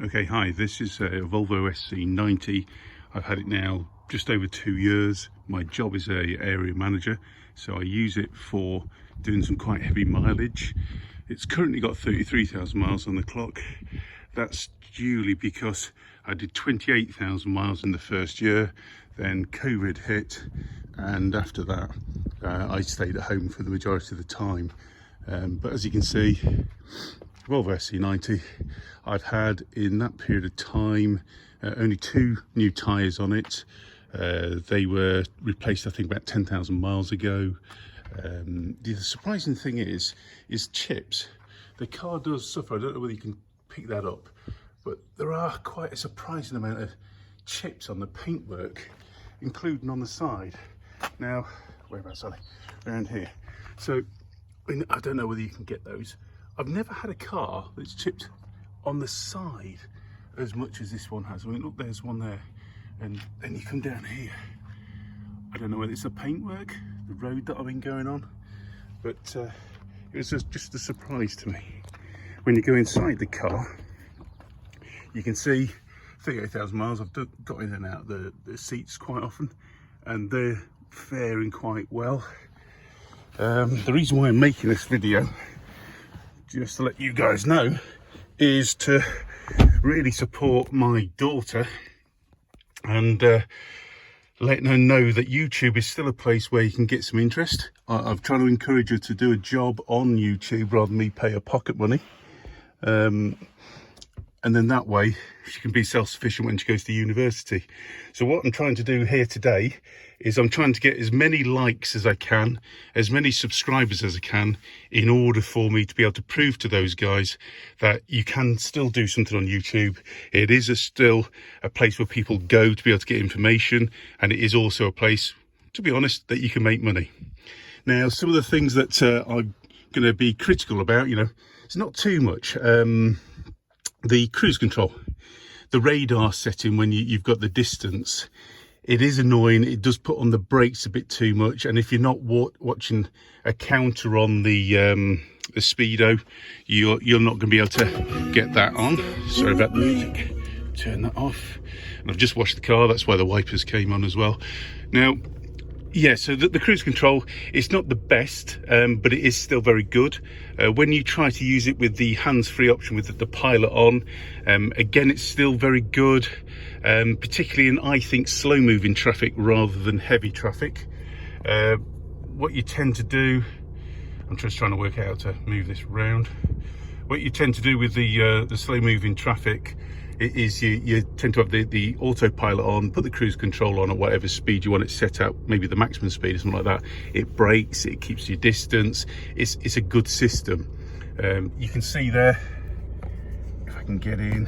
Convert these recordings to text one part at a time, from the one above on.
Okay, hi, this is a Volvo S90. I've had it now just over 2 years. My job is a area manager, so I use it for doing some quite heavy mileage. It's currently got 33,000 miles on the clock. That's due because I did 28,000 miles in the first year, then COVID hit, and after that I stayed at home for the majority of the time. But as you can see, Volvo S90, I've had in that period of time only 2 new tyres on it. They were replaced I think about 10,000 miles ago. The surprising thing is chips. The car does suffer. I don't know whether you can pick that up, but there are quite a surprising amount of chips on the paintwork, including on the side. Now, whereabouts are they? Around here. So I don't know whether you can get those. I've never had a car that's chipped on the side as much as this one has. I mean, look, there's one there, and then you come down here. I don't know whether it's the paintwork, the road that I've been going on, but it was just a surprise to me. When you go inside the car, you can see 38,000 miles. I've got in and out the seats quite often, and they're faring quite well. The reason why I'm making this video, just to let you guys know, is to really support my daughter and letting her know that YouTube is still a place where you can get some interest. I've tried to encourage her to do a job on YouTube rather than me pay her pocket money. And then that way she can be self-sufficient when she goes to university. So what I'm trying to do here today is I'm trying to get as many likes as I can, as many subscribers as I can, in order for me to be able to prove to those guys that you can still do something on YouTube. It is still a place where people go to be able to get information, and it is also a place, to be honest, that you can make money. Now, some of the things that I'm going to be critical about, it's not too much. The cruise control, the radar setting when you've got the distance, it is annoying. It does put on the brakes a bit too much, and if you're not watching a counter on the speedo, you're not going to be able to get that on. Sorry about the music. Turn that off. And I've just washed the car. That's why the wipers came on as well. Now, yeah, so the cruise control, it's not the best, but it is still very good. When you try to use it with the hands-free option with the pilot on, again, it's still very good, particularly in, I think, slow-moving traffic rather than heavy traffic. What you tend to do, I'm just trying to work out how to move this around. What you tend to do with the slow-moving traffic is you tend to have the autopilot on, put the cruise control on at whatever speed you want it set at, maybe the maximum speed or something like that. It brakes, it keeps your distance. It's a good system. You can see there, if I can get in,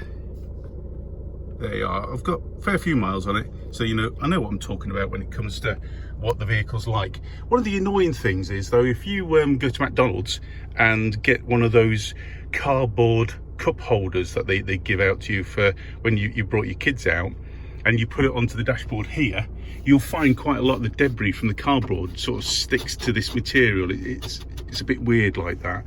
there you are. I've got a fair few miles on it, so I know what I'm talking about when it comes to what the vehicle's like. One of the annoying things is, though, if you go to McDonald's and get one of those cardboard cup holders that they give out to you for when you brought your kids out, and you put it onto the dashboard here, you'll find quite a lot of the debris from the cardboard sort of sticks to this material. It's a bit weird like that.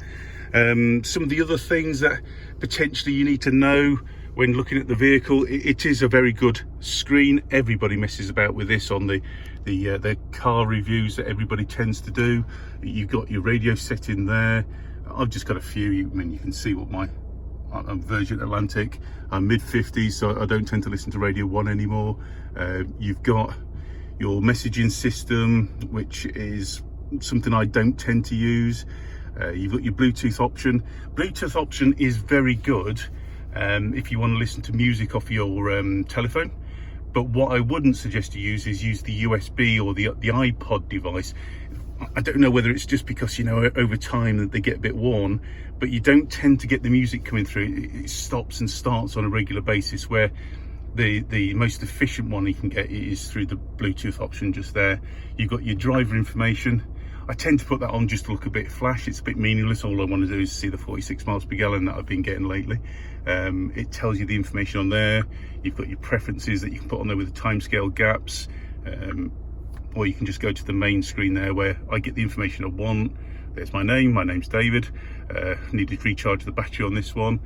Some of the other things that potentially you need to know when looking at the vehicle, it is a very good screen. Everybody messes about with this on the car reviews that everybody tends to do. You've got your radio set in there. I've just got a few. You can see what I'm Virgin Atlantic. I'm mid-50s, so I don't tend to listen to Radio 1 anymore. You've got your messaging system, which is something I don't tend to use. You've got your Bluetooth option. Bluetooth option is very good if you want to listen to music off your telephone. But what I wouldn't suggest you use is the USB or the iPod device. I don't know whether it's just because, over time that they get a bit worn, but you don't tend to get the music coming through. It stops and starts on a regular basis, where the most efficient one you can get is through the Bluetooth option just there. You've got your driver information. I tend to put that on just to look a bit flash. It's a bit meaningless. All I want to do is see the 46 miles per gallon that I've been getting lately. It tells you the information on there. You've got your preferences that you can put on there with the timescale gaps. Or you can just go to the main screen there, where I get the information I want. There's my name. My name's David. Needed to recharge the battery on this one.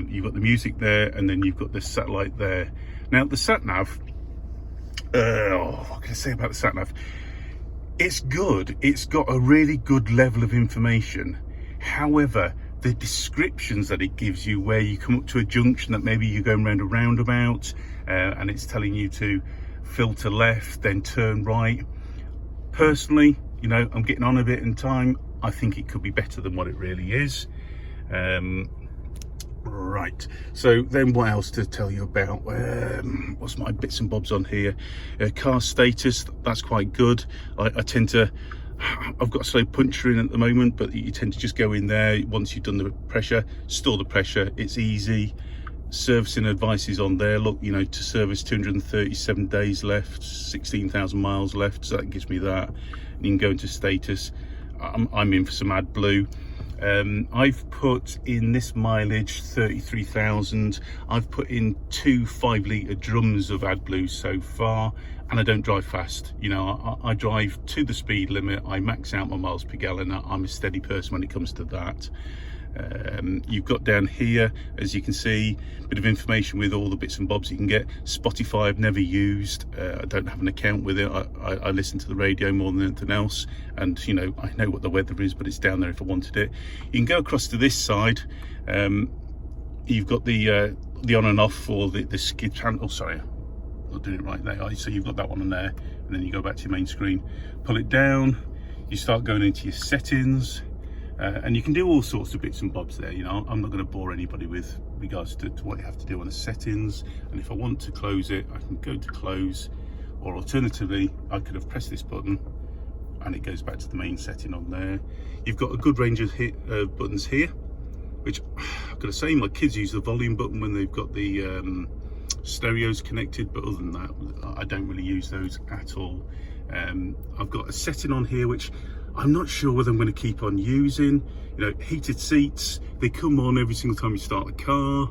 You've got the music there, and then you've got the satellite there. Now the sat nav. What can I say about the sat nav? It's good. It's got a really good level of information. However, the descriptions that it gives you, where you come up to a junction that maybe you're going around a roundabout, and it's telling you to filter left, then turn right. Personally, you know, I'm getting on a bit in time. I think it could be better than what it really is. Right, so then what else to tell you about? What's my bits and bobs on here? Car status, that's quite good. I tend to, I've got a slow puncher in at the moment, but you tend to just go in there once you've done the pressure, store the pressure. It's easy. Servicing advice is on there. Look, you know, to service 237 days left, 16,000 miles left, so that gives me that. And you can go into status. I'm in for some AdBlue. I've put in this mileage 33,000. I've put in 2 5-litre drums of AdBlue so far, and I don't drive fast. You know, I drive to the speed limit. I max out my miles per gallon. I'm a steady person when it comes to that. You've got down here, as you can see, a bit of information with all the bits and bobs you can get. Spotify I've never used. I don't have an account with it. I listen to the radio more than anything else, and you know, I know what the weather is, but it's down there if I wanted it. You can go across to this side. You've got the on and off for the skid channel. Oh, sorry, I'm not doing it right there. So you've got that one on there, and then you go back to your main screen, pull it down, you start going into your settings. And you can do all sorts of bits and bobs there. You know, I'm not going to bore anybody with regards to what you have to do on the settings. And if I want to close it, I can go to close, or alternatively, I could have pressed this button and it goes back to the main setting on there. You've got a good range of buttons here, which I've got to say, my kids use the volume button when they've got the stereos connected, but other than that, I don't really use those at all. I've got a setting on here which I'm not sure whether I'm going to keep on using. You know, heated seats, they come on every single time you start the car,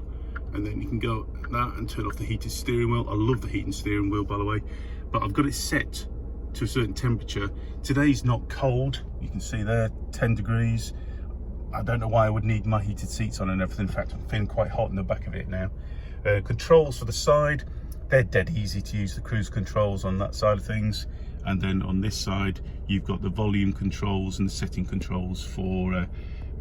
and then you can go like that and turn off the heated steering wheel. I love the heated steering wheel, by the way, but I've got it set to a certain temperature. Today's not cold, you can see there, 10 degrees. I don't know why I would need my heated seats on and everything. In fact, I'm feeling quite hot in the back of it now. Controls for the side, they're dead easy to use, the cruise controls on that side of things. And then on this side, you've got the volume controls and the setting controls for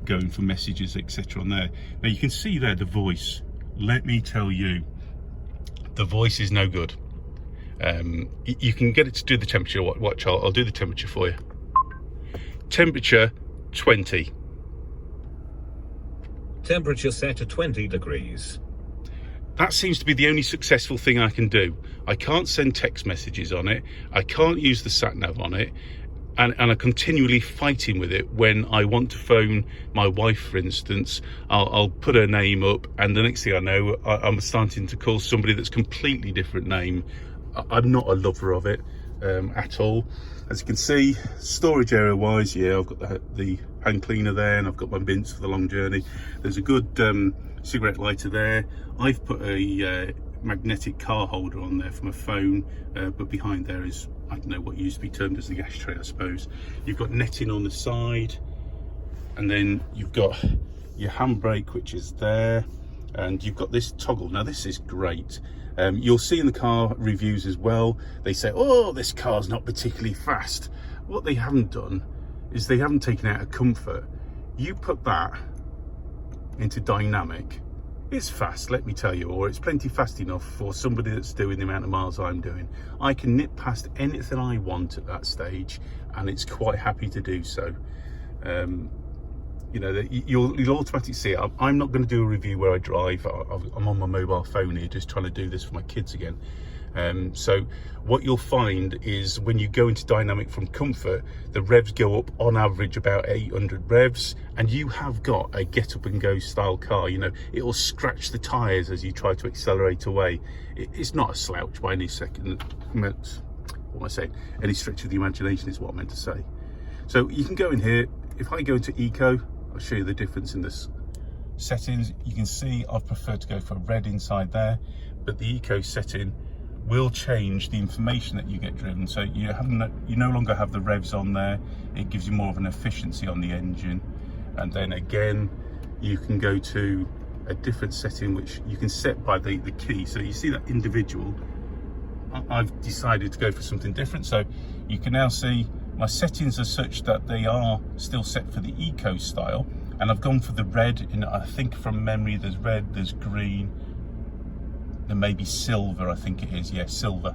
going for messages, etc. on there. Now you can see there the voice. Let me tell you, the voice is no good. You can get it to do the temperature. Watch, I'll do the temperature for you. Temperature 20. Temperature set to 20 degrees. That seems to be the only successful thing I can do. I can't send text messages on it. I can't use the sat nav on it. And I'm continually fighting with it. When I want to phone my wife, for instance, I'll put her name up, and the next thing I know, I'm starting to call somebody that's completely different name. I'm not a lover of it at all. As you can see, storage area wise, yeah, I've got the hand cleaner there, and I've got my bins for the long journey. There's a good cigarette lighter there. I've put a magnetic car holder on there for my phone, but behind there is, I don't know what used to be termed as the ashtray, I suppose. You've got netting on the side, and then you've got your handbrake, which is there, and you've got this toggle. Now this is great. You'll see in the car reviews as well, they say, oh, this car's not particularly fast. What they haven't done is they haven't taken out a comfort. You put that into dynamic, it's fast, let me tell you, or it's plenty fast enough for somebody that's doing the amount of miles I'm doing. I can nip past anything I want at that stage, and it's quite happy to do so. You know, you'll automatically see it. I'm not going to do a review where I drive. I'm on my mobile phone here, just trying to do this for my kids again. So what you'll find is when you go into dynamic from comfort, the revs go up on average about 800 revs, and you have got a get up and go style car. You know, it'll scratch the tires as you try to accelerate away. It's not a slouch by any second. What am I saying? Any stretch of the imagination is what I meant to say. So you can go in here. If I go into eco, I'll show you the difference in this settings. You can see I've preferred to go for red inside there, but the eco setting will change the information that you get driven. So you no longer have the revs on there. It gives you more of an efficiency on the engine. And then again, you can go to a different setting which you can set by the key. So you see that individual. I've decided to go for something different. So you can now see my settings are such that they are still set for the eco style, and I've gone for the red. I think from memory there's red, there's green, there may be silver, I think it is, yeah, silver.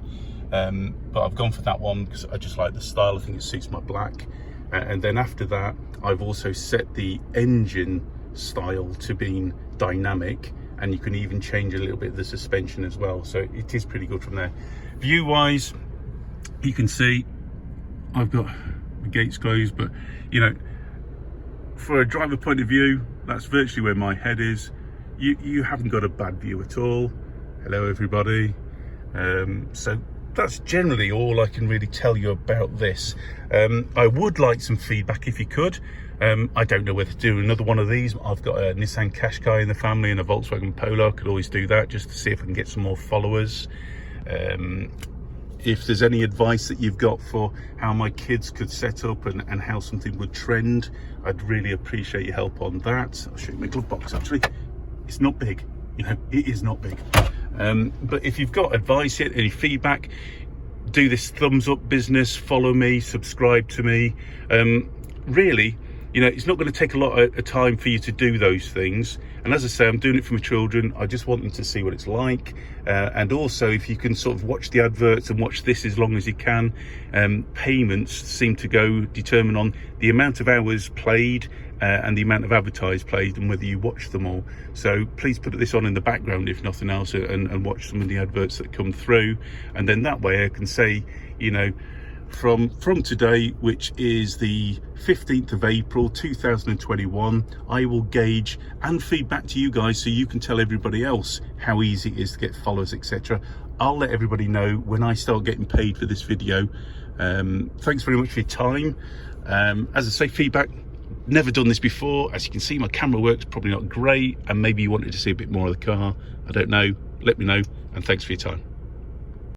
But I've gone for that one because I just like the style. I think it suits my black. And then after that, I've also set the engine style to being dynamic, and you can even change a little bit of the suspension as well. So it is pretty good from there. View wise, you can see I've got the gates closed, but you know, for a driver point of view, that's virtually where my head is. You haven't got a bad view at all. Hello everybody. So that's generally all I can really tell you about this. I would like some feedback if you could. I don't know whether to do another one of these. I've got a Nissan Qashqai in the family and a Volkswagen Polo. I could always do that just to see if I can get some more followers. If there's any advice that you've got for how my kids could set up and how something would trend, I'd really appreciate your help on that. I'll show you my glove box actually. It's not big, you know, it is not big. But if you've got advice yet, any feedback, do this thumbs up business, follow me, subscribe to me. Really, you know, it's not going to take a lot of time for you to do those things. And as I say, I'm doing it for my children. I just want them to see what it's like. And also, if you can sort of watch the adverts and watch this as long as you can, payments seem to determine on the amount of hours played and the amount of advertised played and whether you watch them all. So please put this on in the background, if nothing else, and watch some of the adverts that come through. And then that way I can say, you know, from today, which is the 15th of April 2021, I will gauge and feedback to you guys so you can tell everybody else how easy it is to get followers, etc. I'll let everybody know when I start getting paid for this video. Thanks very much for your time. As I say, feedback, never done this before. As you can see, my camera works probably not great, and maybe you wanted to see a bit more of the car. I don't know, let me know, and thanks for your time.